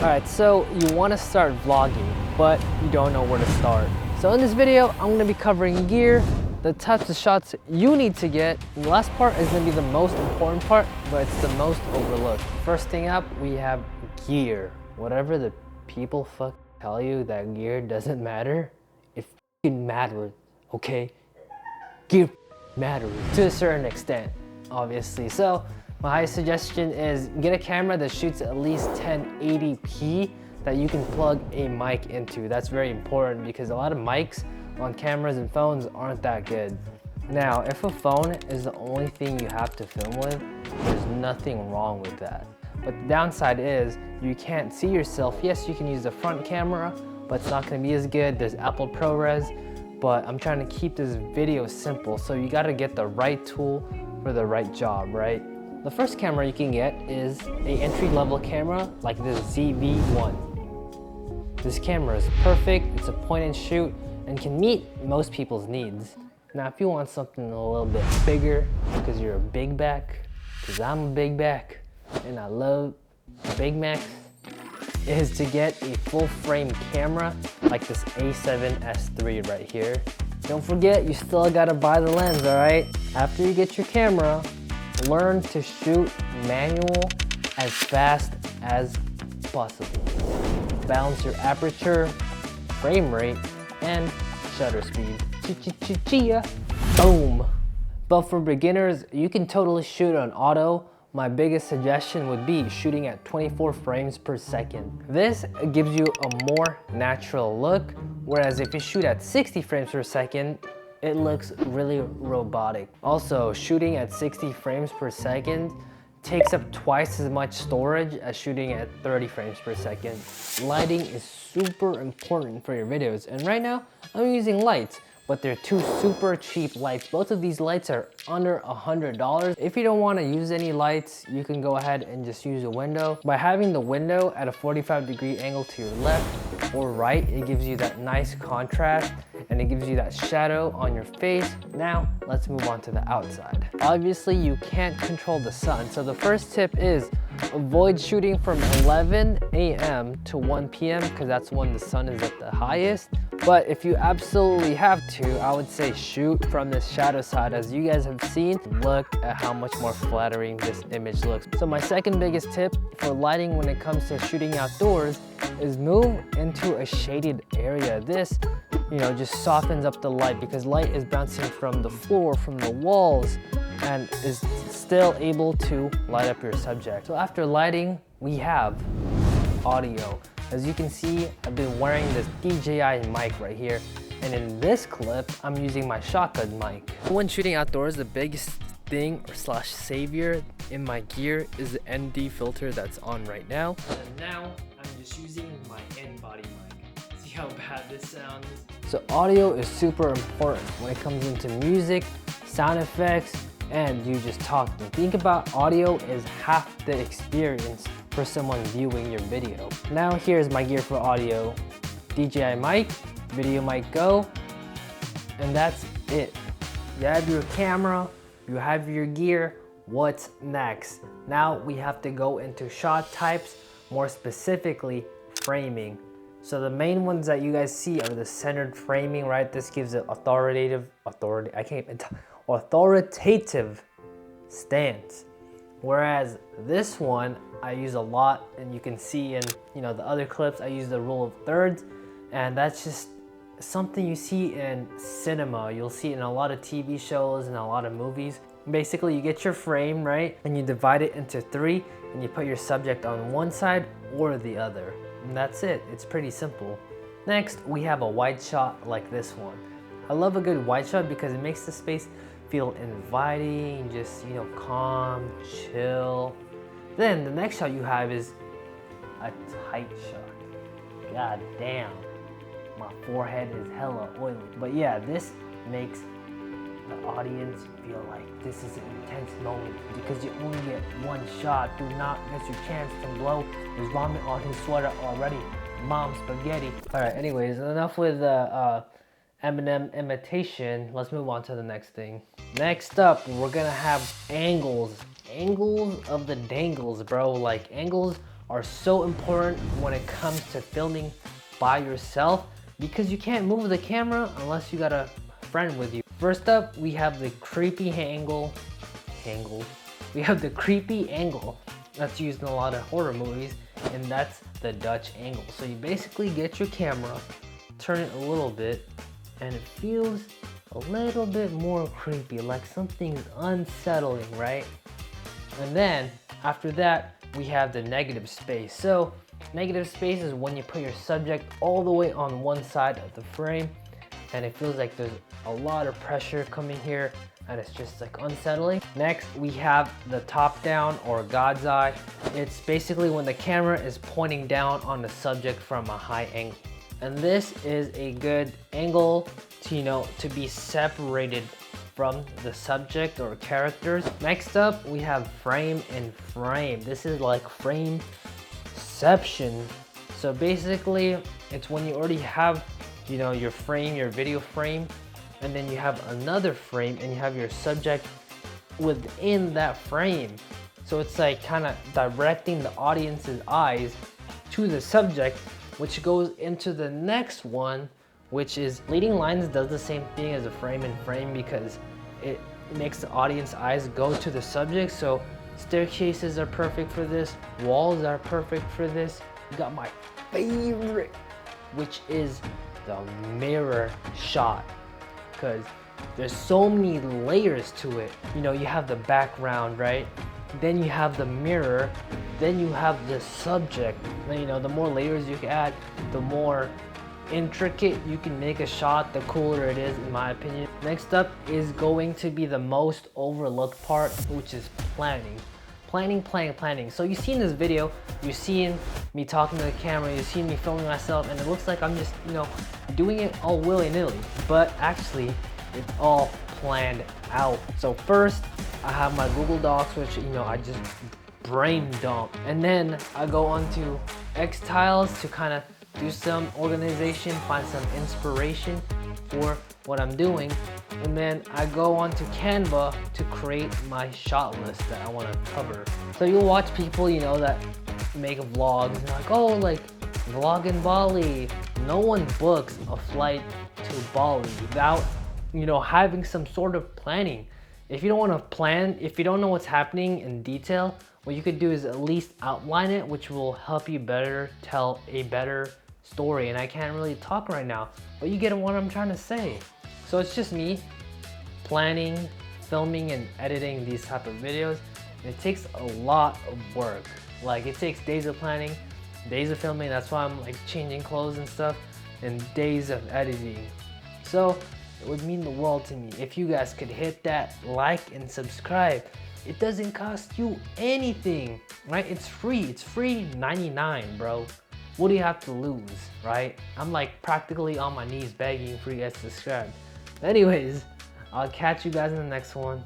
Alright, so you want to start vlogging, but you don't know where to start. So in this video, I'm going to be covering gear, the types of shots you need to get. And the last part is going to be the most important part, but it's the most overlooked. First thing up, we have gear. Whatever the people tell you that gear doesn't matter, it matters, okay? Gear matters to a certain extent, obviously. So my highest suggestion is get a camera that shoots at least 1080p that you can plug a mic into. That's very important because a lot of mics on cameras and phones aren't that good. Now, if a phone is the only thing you have to film with, there's nothing wrong with that. But the downside is you can't see yourself. Yes, you can use the front camera, but it's not gonna be as good. There's Apple ProRes, but I'm trying to keep this video simple. So you gotta get the right tool for the right job, right? The first camera you can get is an entry-level camera like this ZV-1. This camera is perfect, it's a point and shoot, and can meet most people's needs. Now if you want something a little bit bigger, because you're a big back, because I'm a big back, and I love Big Macs, is to get a full frame camera like this A7S III right here. Don't forget, you still gotta buy the lens, all right? After you get your camera, learn to shoot manual as fast as possible. Balance your aperture, frame rate, and shutter speed. Chia, boom. But for beginners, you can totally shoot on auto. My biggest suggestion would be shooting at 24 frames per second. This gives you a more natural look, whereas if you shoot at 60 frames per second, it looks really robotic. Also, shooting at 60 frames per second takes up twice as much storage as shooting at 30 frames per second. Lighting is super important for your videos, and right now I'm using lights, but they're two super cheap lights. Both of these lights are under $100. If you don't want to use any lights, you can go ahead and just use a window. By having the window at a 45-degree angle to your left or right, it gives you that nice contrast and it gives you that shadow on your face. Now, let's move on to the outside. Obviously, you can't control the sun, so the first tip is avoid shooting from 11 a.m. to 1 p.m. because that's when the sun is at the highest. But if you absolutely have to, I would say shoot from the shadow side. As you guys have seen, look at how much more flattering this image looks. So my second biggest tip for lighting when it comes to shooting outdoors is move into a shaded area. This, just softens up the light because light is bouncing from the floor, from the walls, and is still able to light up your subject. So after lighting, we have audio. As you can see, I've been wearing this DJI mic right here, and in this clip, I'm using my shotgun mic. When shooting outdoors, the biggest thing / savior in my gear is the ND filter that's on right now. And now, I'm just using my in-body mic. See how bad this sounds? So audio is super important when it comes into music, sound effects, and you just talking. Think about audio as half the experience for someone viewing your video. Now here's my gear for audio. DJI mic, video mic go, and that's it. You have your camera, you have your gear, what's next? Now we have to go into shot types, more specifically framing. So the main ones that you guys see are the centered framing, right? This gives it authoritative stance. Whereas this one, I use a lot, and you can see in the other clips, I use the rule of thirds, and that's just something you see in cinema. You'll see it in a lot of TV shows and a lot of movies. Basically, you get your frame, right? And you divide it into 3, and you put your subject on one side or the other. And that's it, it's pretty simple. Next, we have a wide shot like this one. I love a good wide shot because it makes the space feel inviting, just, calm, chill. Then the next shot you have is a tight shot. God damn, my forehead is hella oily. But yeah, this makes the audience feel like this is an intense moment because you only get one shot. Do not miss your chance to blow. There's vomit on his sweater already. Mom spaghetti. All right, anyways, enough with Eminem imitation. Let's move on to the next thing. Next up, we're gonna have angles. Angles of the dangles, bro. Like, angles are so important when it comes to filming by yourself because you can't move the camera unless you got a friend with you. First up, we have the creepy angle. We have the creepy angle that's used in a lot of horror movies, and that's the Dutch angle. So you basically get your camera, turn it a little bit, and it feels a little bit more creepy, like something's unsettling, right? And then after that, we have the negative space. So negative space is when you put your subject all the way on one side of the frame, and it feels like there's a lot of pressure coming here, and it's just like unsettling. Next, we have the top down or God's eye. It's basically when the camera is pointing down on the subject from a high angle. And this is a good angle to, to be separated from the subject or characters. Next up, we have frame and frame. This is like frameception. So basically, it's when you already have, your frame, your video frame, and then you have another frame and you have your subject within that frame. So it's like kind of directing the audience's eyes to the subject, which goes into the next one, which is leading lines. Does the same thing as a frame and frame because it makes the audience eyes go to the subject. So staircases are perfect for this, walls are perfect for this. You got my favorite, which is the mirror shot, because there's so many layers to it. You have the background, right? Then you have the mirror, then you have the subject. The more layers you can add, the more intricate you can make a shot, the cooler it is, in my opinion. Next up is going to be the most overlooked part, which is planning. Planning. So you see in this video, you're seeing me talking to the camera, you're seeing me filming myself, and it looks like I'm just, doing it all willy-nilly. But actually, it's all planned out. So first, I have my Google Docs, which, I just brain dump. And then I go onto Xtiles to kind of do some organization, find some inspiration for what I'm doing. And then I go onto Canva to create my shot list that I want to cover. So you'll watch people, that make vlogs and like, oh, like vlog in Bali. No one books a flight to Bali without, having some sort of planning. If you don't want to plan, if you don't know what's happening in detail, what you could do is at least outline it, which will help you better tell a better story. And I can't really talk right now, but you get what I'm trying to say. So it's just me planning, filming, and editing these type of videos. And it takes a lot of work. Like it takes days of planning, days of filming. That's why I'm like changing clothes and stuff, and days of editing. So it would mean the world to me if you guys could hit that like and subscribe. It doesn't cost you anything, right? It's free. It's free 99, bro. What do you have to lose, right? I'm like practically on my knees begging for you guys to subscribe. Anyways, I'll catch you guys in the next one.